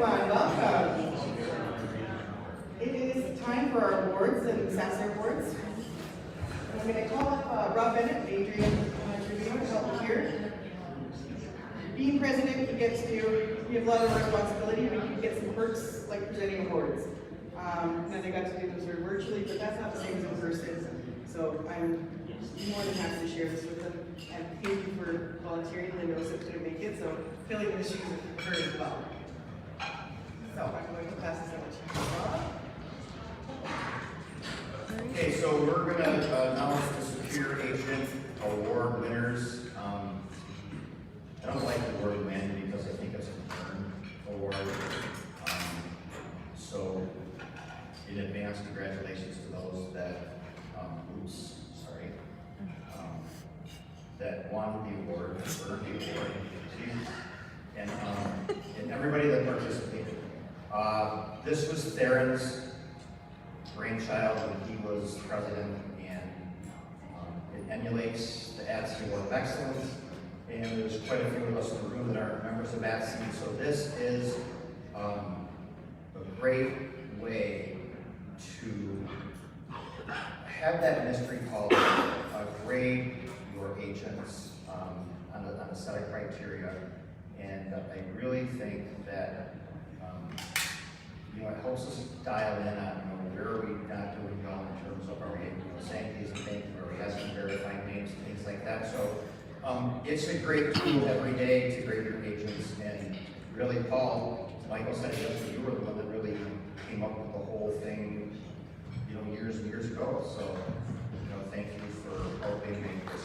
everyone, welcome. It is time for our awards and Sasser Awards. I'm going to call up Rob Bennett and Adrian Trevino to help me here. Being president, you have a lot of responsibility, but you get some perks like presenting awards. And I got to do them sort of virtually, but that's not the same as in person. So I'm more than happy to share this with them. And thank you for volunteering. I know Sip's going to make it, so filling in the shoes of her as well. So I'm going to pass this over to Rob. Okay, so we're going to announce the Superior Agent Award winners. I don't like the word win because I think it's an earned award. So in advance, congratulations to those that, that won the award, earned the award, and everybody that participated. This was Theron's brainchild when he was president, and it emulates the ATSE Award of Excellence, and there's quite a few of us in the room that are members of ATSE, so this is a great way to have that mystery college grade your agents on a set of criteria, and I really think that it helps us dial in on where are we not doing well in terms of are we saying these things, are we asking verifying names, things like that. So it's a great tool every day to grade your agents, and really, Paul, Michael said yesterday, you were the one that really came up with the whole thing, years and years ago. So, thank you for helping make this.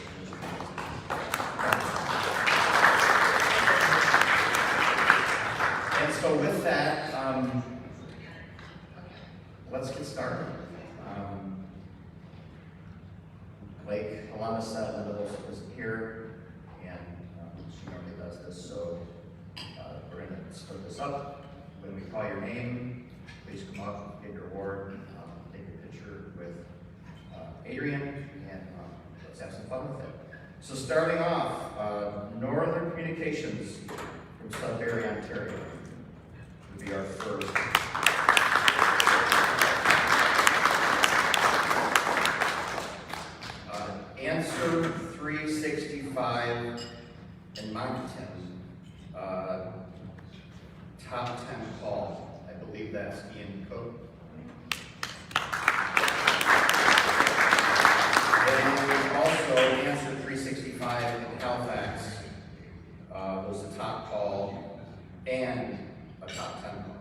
And so with that, let's get started. Like Alana said, Linda was here, and she normally does this, so we're going to split this up. When we call your name, please come up, get your award, take a picture with Adrian, and let's have some fun with it. So starting off, Northern Communications from Sudbury, Ontario would be our first. Answer 365 in Moncton, top 10 call. I believe that's Ian Cope. And also answer 365 in Halifax was the top call and a top 10 call.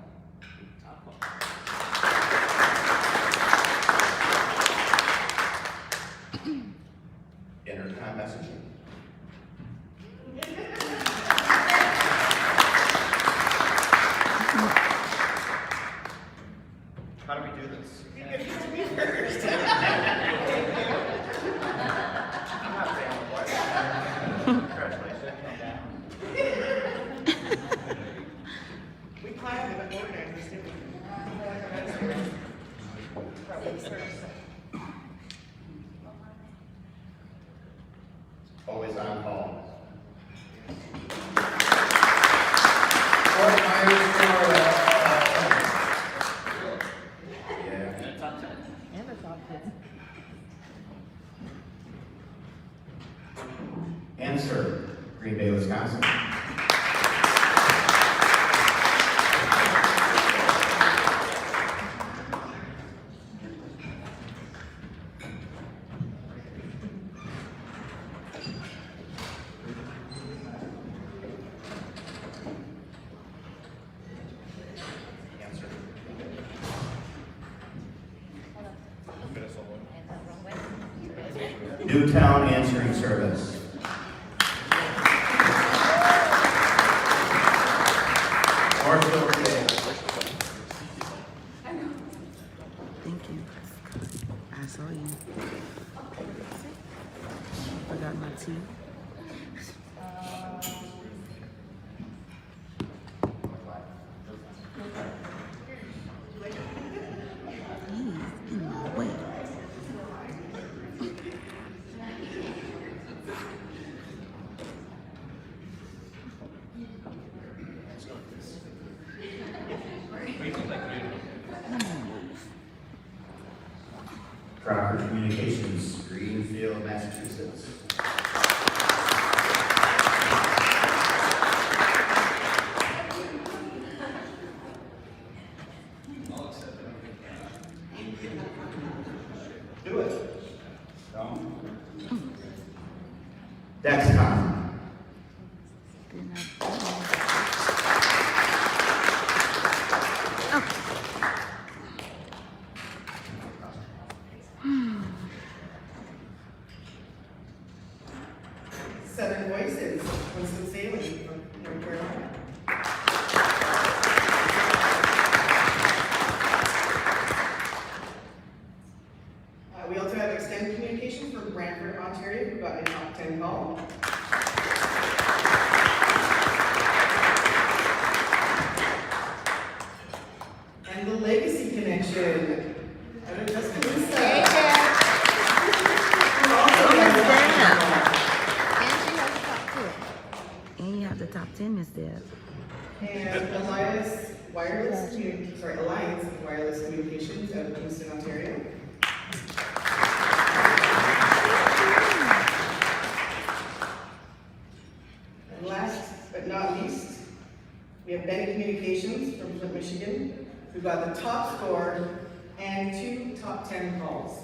Intercom messaging. How do we do this? You get to me first. I'm not saying what. Congratulations. We planned it and organized this, didn't we? Probably start. Always on call. Fort Myers, Florida. Yeah. And the top 10. Answer, Green Bay, Wisconsin. Newtown Answering Service. Marshall, Thank you. I saw you. Forgot my tea. He's in my way. Crocker Communications, Greenfield, Massachusetts. Do it. Dexcom. Southern Voices, Winston-Salem from North Carolina. We also have Extended Communications from Brantford, Ontario, who got a top 10 call. And the Legacy Connection. Out of Tuscaloosa. Hey, Clare. Who also Oh, got Miss a top 10 Deb. call. And she has a top 2. And you have the top 10, Miss Deb. And Alliance Wireless Communications out of Kingston, Ontario. And last but not least, we have Bennett Communications from Flint, Michigan, who got the top score and 2 top 10 calls.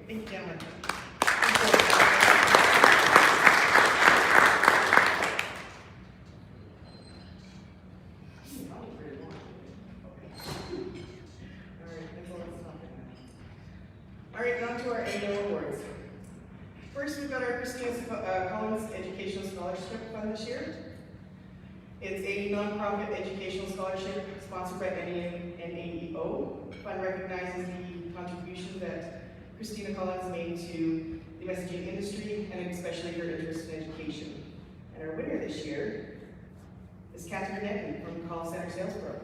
Thank you, gentlemen. All right, now to our annual awards. First, we've got our Christina Collins Educational Scholarship Fund this year. It's a nonprofit educational scholarship sponsored by Naeo. The fund recognizes the contribution that Christina Collins made to the messaging industry and especially her interest in education. And our winner this year is Catherine Netton from Call Center Salesboro.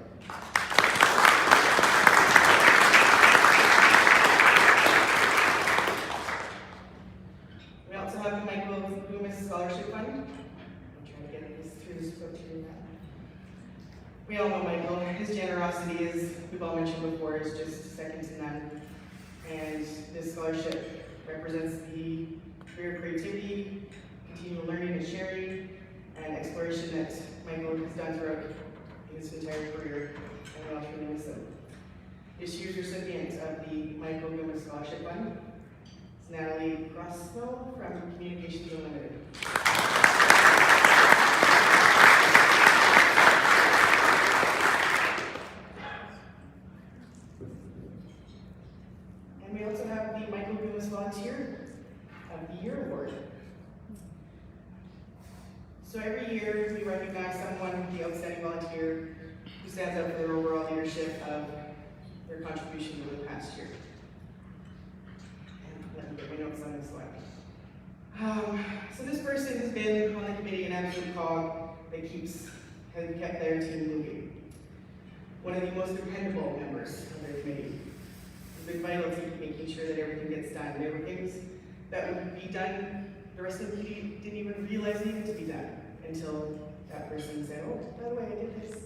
We also have the Michael Loomis Scholarship Fund. I'm trying to get this through this book here now. We all know Michael. His generosity, as we've all mentioned before, is just second to none. And this scholarship represents the career creativity, continual learning and sharing, and exploration that Michael has done throughout his entire career, and we all truly miss him. This year's recipient of the Michael Loomis Scholarship Fund is Natalie Crosswell from Communications Unlimited. And we also have the Michael Loomis Volunteer of the Year Award. So every year we recognize someone, the outstanding volunteer, who stands up for their overall leadership of their contribution over the past year. And let me get my notes on this one. So this person has been on the committee an absolute cog that has kept their team moving. One of the most dependable members of their committee. Has been vital to making sure that everything gets done. There were things that would be done, the rest of the committee didn't even realize needed to be done until that person said, oh, by the way, I did this.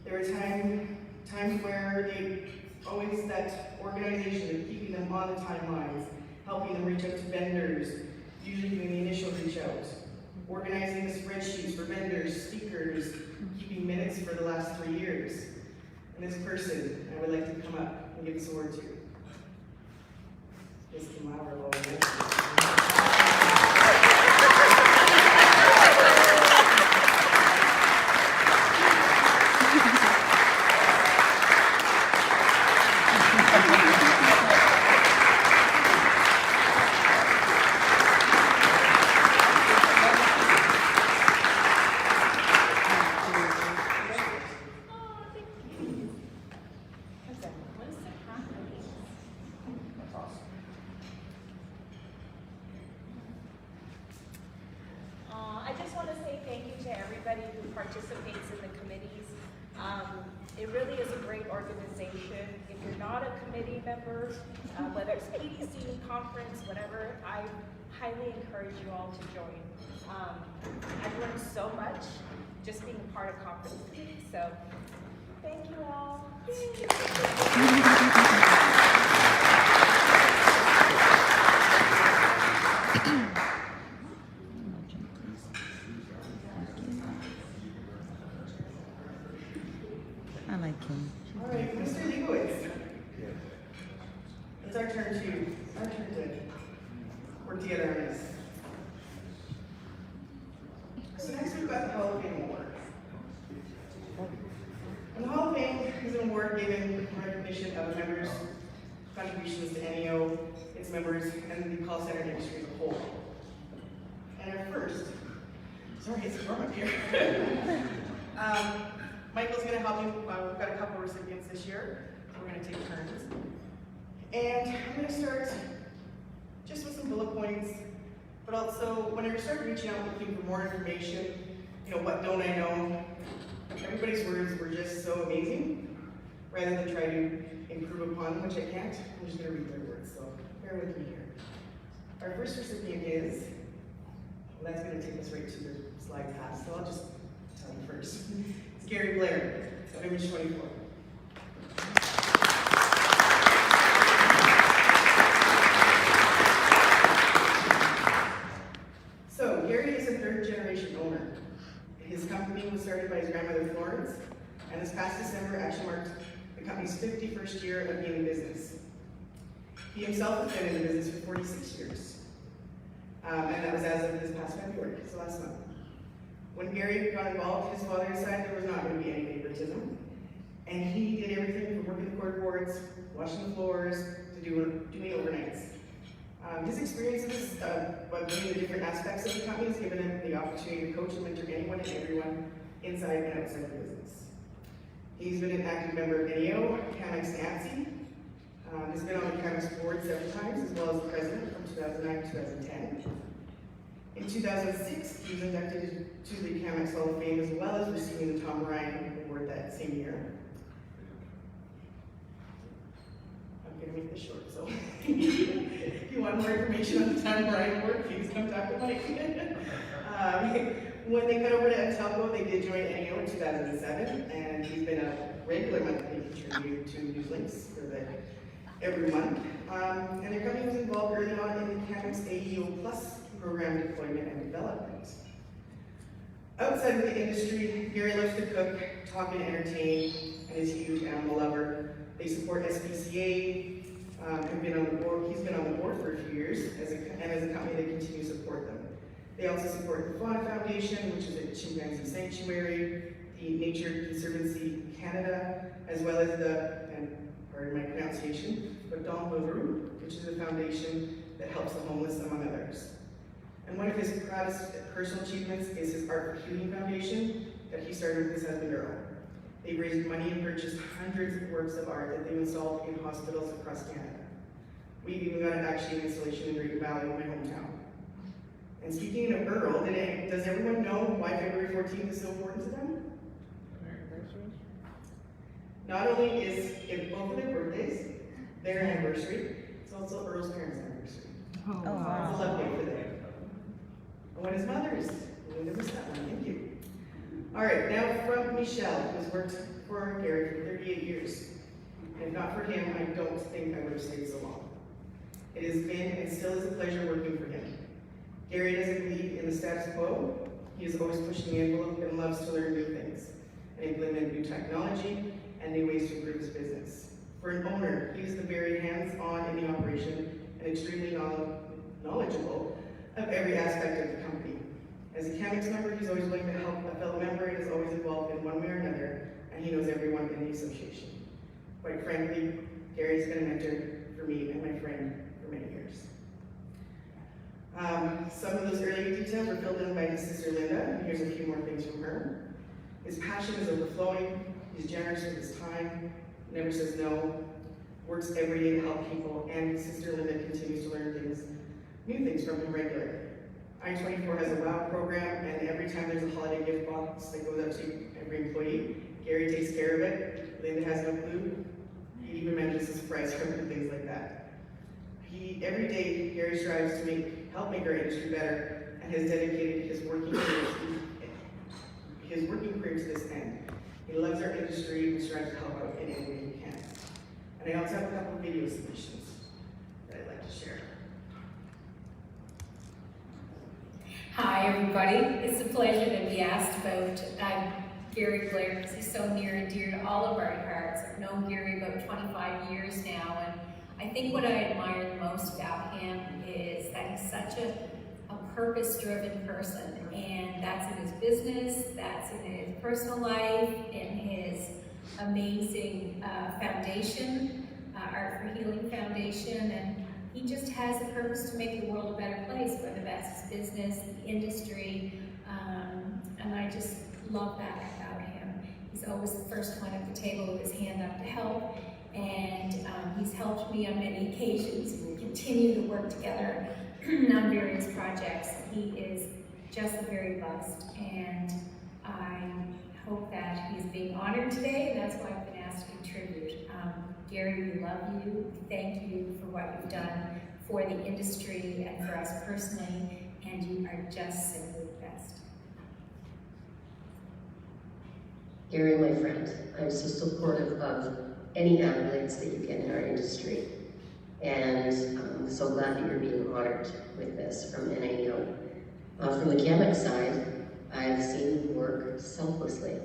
There were times where they always that organization of keeping them on the timelines, helping them reach out to vendors, usually doing the initial reach out, organizing the spreadsheets for vendors, speakers, keeping minutes for the last 3 years. And this person, I would like to come up and give this award to. Miss Kim Lauer. to everybody who participates in the committees. It really is a great organization. If you're not a committee member, whether it's PDC, conference, whatever, I highly encourage you all to join. I've learned so much just being a part of conference committee. So thank you all. I like him. All right, Mr. Leibowitz. It's our turn to work together on this. So next we've got the Hall of Fame Award. And the Hall of Fame is an award given in recognition of a member's contributions to Naeo, its members, and the call center industry as a whole. And our first, sorry, it's warm up here. Michael's going to help you. We've got a couple recipients this year, so we're going to take turns. And I'm going to start just with some bullet points, but also when I started reaching out looking for more information, what don't I know? Everybody's words were just so amazing. Rather than try to improve upon them, which I can't, I'm just going to read their words, so bear with me here. Our first recipient is, well, that's going to take us right to the slide pass, so I'll just tell you first. It's Gary Blair of Image 24. So, Gary is a third-generation owner. His company was started by his grandmother Florence, and this past December actually marked the company's 51st year of being in business. He himself has been in the business for 46 years, and that was as of this past February, so last month. When Gary got involved, his father decided there was not going to be any favoritism, and he did everything from working the cord boards, washing the floors, to doing overnights. His experiences by doing the different aspects of the company has given him the opportunity to coach and mentor anyone and everyone inside and outside the business. He's been an active member of Naeo, Shanks, has been on the Shanks board several times, as well as the president from 2009 to 2010. In 2006, he was inducted to the Shanks Hall of Fame, as well as receiving the Tom Ryan Award that same year. I'm going to make this short, so if you want more information on the Tom Ryan Award, please come talk to Mike. When they cut over to Untitled, they did join Naeo in 2007, and he's been a regular monthly contributor to Newslinks for every month. And their company was involved early on in the Shanks AEO Plus program deployment and development. Outside of the industry, Gary loves to cook, talk, and entertain, and is a huge animal lover. They support SPCA, have been on the board. He's been on the board for a few years, and as a company, they continue to support them. They also support the Fauna Foundation, which is a chimpanzee sanctuary, the Nature Conservancy Canada, as well as and pardon my pronunciation, but Don Bouveru, which is a foundation that helps the homeless, among others. And one of his proudest personal achievements is his Art for Healing Foundation that he started with his husband Earl. They raised money and purchased hundreds of works of art that they installed in hospitals across Canada. We've even got actually an installation in Great Valley, my hometown. And speaking of Earl, does everyone know why February 14th is so important to them? Not only is it both of their birthdays, their anniversary, it's also Earl's parents' anniversary. Oh, wow. It's a love day for them. And when his mother's, we never that one, thank you. All right, now from Michelle, who has worked for Gary for 38 years. And if not for him, I don't think I would have stayed so long. It has been and still is a pleasure working for him. Gary doesn't believe in the status quo. He is always pushing the envelope and loves to learn new things and implement new technology and new ways to improve his business. For an owner, he is the very hands-on in the operation and extremely knowledgeable of every aspect of the company. As a Shanks member, he's always willing to help a fellow member and is always involved in one way or another, and he knows everyone in the association. Quite frankly, Gary's been a mentor for me and my friend for many years. Some of those early details were filled in by his sister Linda, and here's a few more things from her. His passion is overflowing, he's generous with his time, never says no, works every day to help people, and his sister Linda continues to learn new things from him regularly. I-24 has a WOW program, and every time there's a holiday gift box that goes out to every employee, Gary takes care of it. Linda has no clue. He even manages his price card and things like that. Every day, Gary strives to help make our industry better, and has dedicated his working career to this end. He loves our industry and strives to help out in any way he can. And I also have a couple of video submissions that I'd like to share. Hi, everybody. It's a pleasure to be asked about Gary Blair, because he's so near and dear to all of our hearts. I've known Gary about 25 years now, and I think what I admire the most about him is that he's such a purpose-driven person, and that's in his business, that's in his personal life, in his amazing foundation, Art for Healing Foundation, and he just has a purpose to make the world a better place, whether that's his business, the industry, and I just love that about him. He's always the first one at the table with his hand up to help, and he's helped me on many occasions. We continue to work together on various projects. He is just very blessed, and I hope that he's being honored today, and that's why I've been asked to contribute. Gary, we love you. Thank you for what you've done for the industry and for us personally, and you are just simply the best. Gary, my friend, I'm so supportive of any accolades that you get in our industry. And I'm so glad that you're being honored with this from Naeo. From the Quebec side, I've seen you work selflessly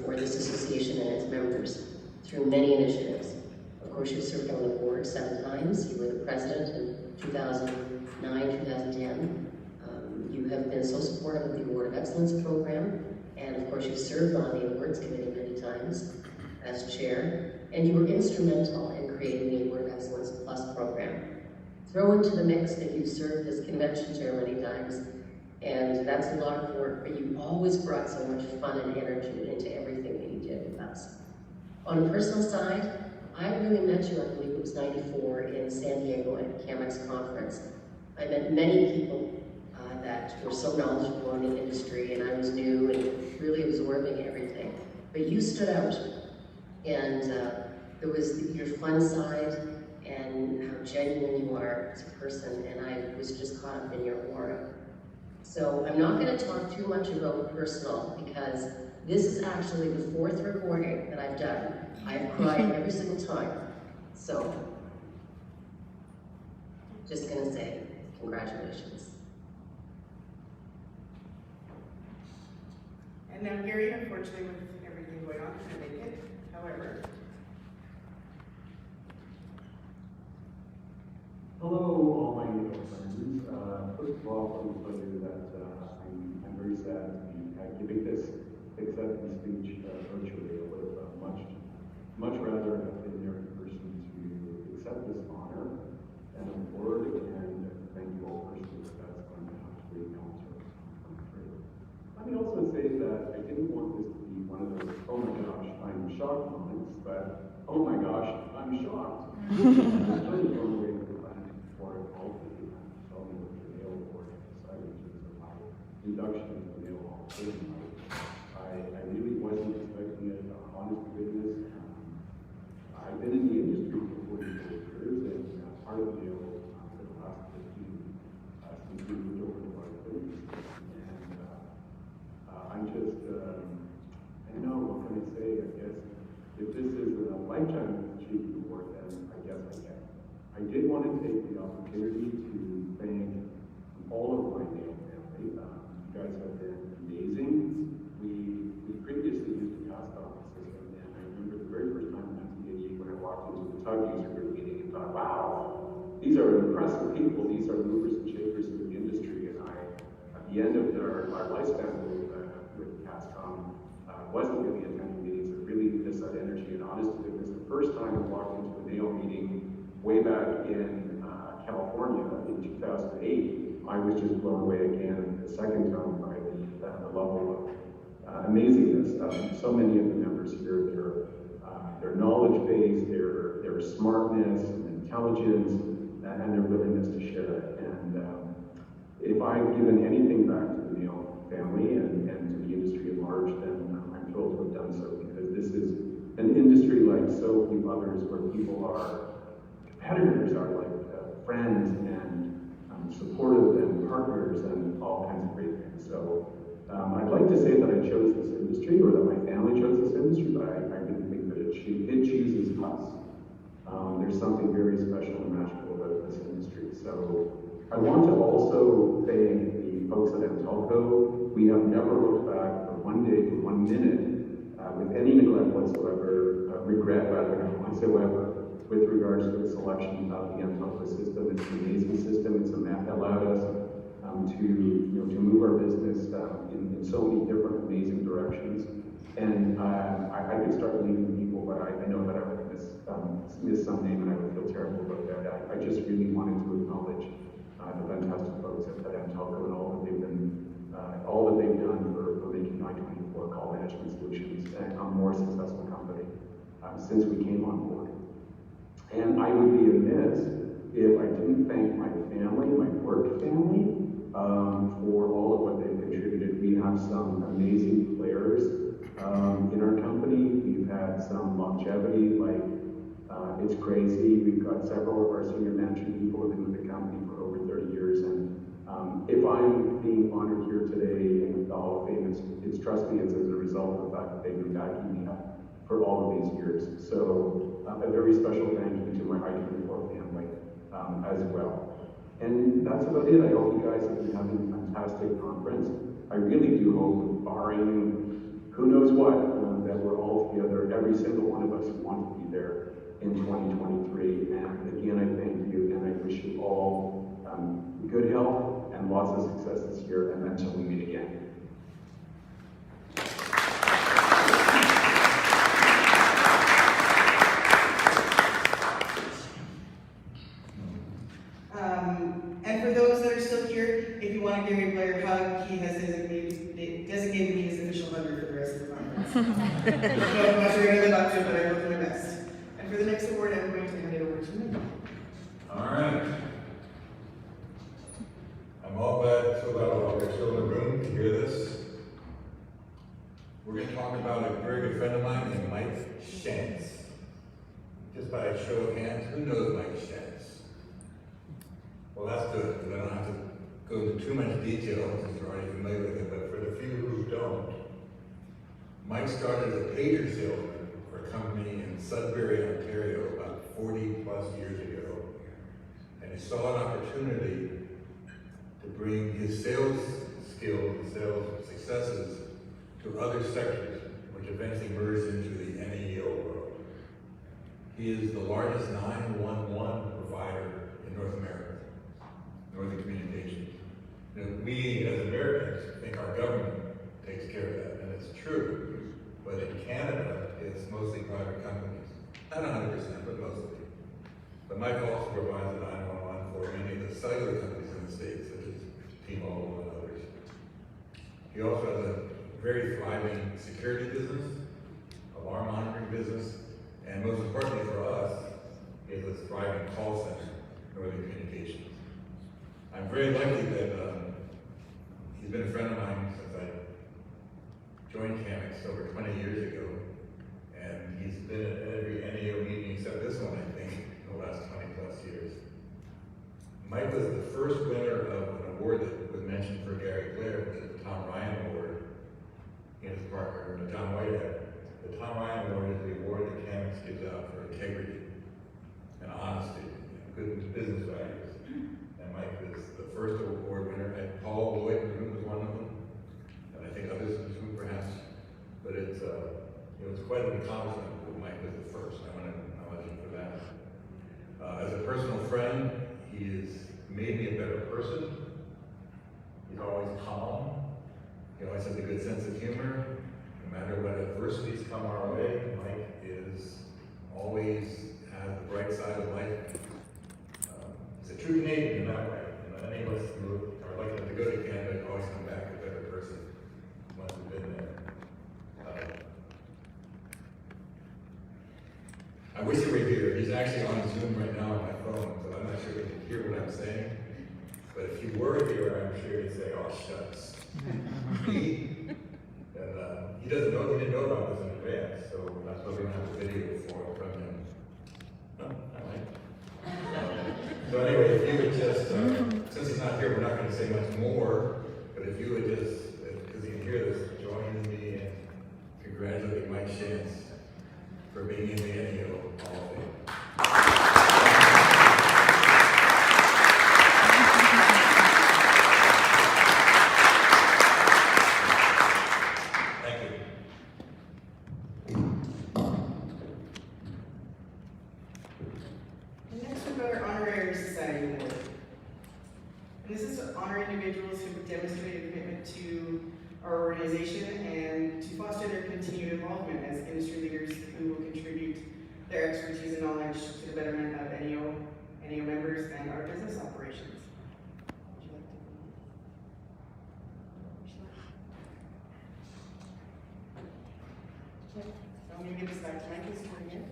for this association and its members through many initiatives. Of course, you served on the board 7 times. You were the president in 2009, 2010. You have been so supportive of the Award of Excellence program. And of course, you served on the awards committee many times as chair. And you were instrumental in creating the Award of Excellence Plus program. Throw into the mix that you've served as convention chair many times, and that's a lot of work, but you always brought so much fun and energy into everything that you did with us. On a personal side, I really met you, I believe it was 94, in San Diego at CAMEX conference. I met many people that were so knowledgeable in the industry, and I was new and really absorbing everything. But you stood out, and there was your fun side and how genuine you are as a person, and I was just caught up in your aura. So I'm not going to talk too much about personal, because this is actually the 4th recording that I've done. I've cried every single time. So, just going to say congratulations. And now Gary, unfortunately, with everything going on, couldn't make it. However, hello, all my Naeo friends. First of all, let me tell you that I'm very sad to be giving this acceptance speech virtually. I would have much rather have been there in person to accept this honor and award, and thank you all personally, but that's going to have to wait now until it's come through. Let me also say that I didn't want this to be one of those, oh my gosh, I'm shocked moments, but oh my gosh, I'm shocked. I'm really blown away with the planet before I called me and told me what the Naeo Award decided in terms of my induction into the Naeo Hall of Fame. I really wasn't expecting it, honest to goodness. I've been in the industry for 44 years and part of Naeo for the last 15 since we moved over to our business. And I'm just, I don't know, what can I say? I guess if this is a lifetime achievement award, then I guess I can. I did want to take the opportunity to thank all of my Naeo family. You guys have been amazing. We previously used the cast office system, and I remember the very first time in 1988 when I walked into the tug user group meeting and thought, wow, these are impressive people, these are movers and shakers in the industry. And at the end of our lifespan with CASCOM, wasn't really attending meetings, but really missed that energy. And honest to goodness, the first time I walked into a Naeo meeting way back in California in 2008, I was just blown away again the second time by the level of amazingness of so many of the members here, their knowledge base, their smartness and intelligence, and their willingness to share it. And if I I've given anything back to the Naeo family and to the industry at large, then I'm thrilled to have done so, because this is an industry like so few others where people are competitors, are like friends and supportive and partners and all kinds of great things. So I'd like to say that I chose this industry or that my family chose this industry, but I really think that it chooses us. There's something very special and magical about this industry. So I want to also thank the folks at Untitled. We have never looked back for one day, for 1 minute, with any neglect whatsoever, regret rather whatsoever, with regards to the selection of the Untitled system. It's an amazing system. It's a map that allowed us to move our business in so many different amazing directions. And I could start leaving people, but I know that I would miss some name, and I would feel terrible about that. I just really wanted to acknowledge the fantastic folks at Untitled and all that they've done for making I-24 Call Management Solutions a more successful company since we came on board. And I would be amiss if I didn't thank my family, my work family, for all of what they've contributed. We have some amazing players in our company. We've had some longevity, like it's crazy. We've got several of our senior management people who have been with the company for over 30 years. And if I'm being honored here today with the Hall of Fame, it's trust me, it's as a result of the fact that they've been backing me up for all of these years. So a very special thank you to my I-24 family as well. And that's about it. I hope you guys have been having a fantastic conference. I really do hope, barring who knows what, that we're all together, every single one of us who want to be there in 2023. And again, I thank you, and I wish you all good health and lots of success this year, and until we meet again. And for those that are still here, if you want a Gary Blair hug, he has designated me his official hugger for the rest of the conference. I don't know how much you're going to live up to, but I will do my best. And for the next award, I'm going to hand it over to me. All right. I'm so glad all of you are still in the room to hear this. We're going to talk about a very good friend of mine named Mike Shanks. Just by a show of hands, who knows Mike Shanks? Well, that's good, because I don't have to go into too much detail since you're already familiar with it, but for the few who don't, Mike started as a pager salesman for a company in Sudbury, Ontario about 40 plus years ago. And he saw an opportunity to bring his sales skills and sales successes to other sectors, which eventually merged into the Naeo world. He is the largest 911 provider in North America, Northern Communications. We as Americans think our government takes care of that, and it's true. But in Canada, it's mostly private companies. Not 100%, but mostly. But Mike also provides the 911 for many of the cellular companies in the States, such as T-Mobile and others. He also has a very thriving security business, alarm monitoring business, and most importantly for us, he has a thriving call center, Northern Communications. I'm very lucky that he's been a friend of mine since I joined Shanks over 20 years ago, and he's been at every Naeo meeting except this one, I think, in the last 20 plus years. Mike was the first winner of an award that was mentioned for Gary Blair, which is the Tom Ryan Award, in his partner, John Whitehead. The Tom Ryan Award is the award that Shanks gives out for integrity and honesty, and good business values. And Mike was the first award winner, and Paul Lloyd in the room was one of them, and I think others in this room perhaps. But it was quite an accomplishment that Mike was the first. I want to acknowledge him for that. As a personal friend, he has made me a better person. He's always calm. He always has a good sense of humor. No matter what adversities come our way, Mike is always has the bright side of life. He's a true Canadian in that way. Any of us who are lucky enough to go to Canada always come back a better person once we've been there. I wish he were here. He's actually on Zoom right now on my phone, so I'm not sure if he can hear what I'm saying. But if you were here, I'm sure you'd say, oh, shucks. And he didn't know about this in advance, so that's why we don't have a video from him. No, all right. So anyway, if you would just, since he's not here, we're not going to say much more, but if you would just, because you can hear this, join me in congratulating Mike Shanks for being in the Naeo Hall of Fame. And next we've got our Honorary Society Award. And this is to honor individuals who have demonstrated commitment to our organization and to foster their continued involvement as industry leaders who will contribute their expertise and knowledge to the betterment of Naeo members and our business operations. Would you like to? Okay. So I'm going to give this back to Mike this turn here.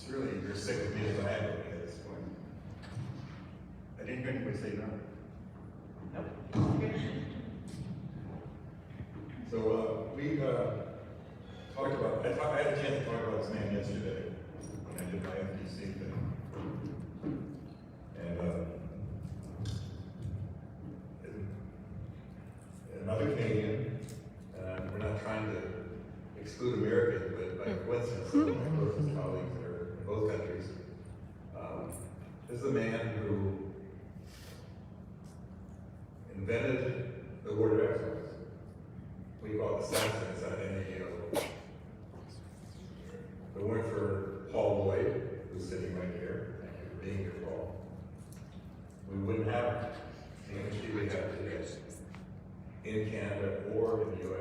Surely you're sick of me as I am at this point. I didn't hear anybody say no. Okay. So we talked about, I had a chance to talk about this man yesterday when I did my FDC thing. And another Canadian, and we're not trying to exclude Americans, but by coincidence, some of my closest colleagues are in both countries. This is a man who invented the word of excellence. We call it the Science inside Naeo. If it weren't for Paul Lloyd, who's sitting right here, thank you for being here, Paul, we wouldn't have the industry we have today in Canada or in the US.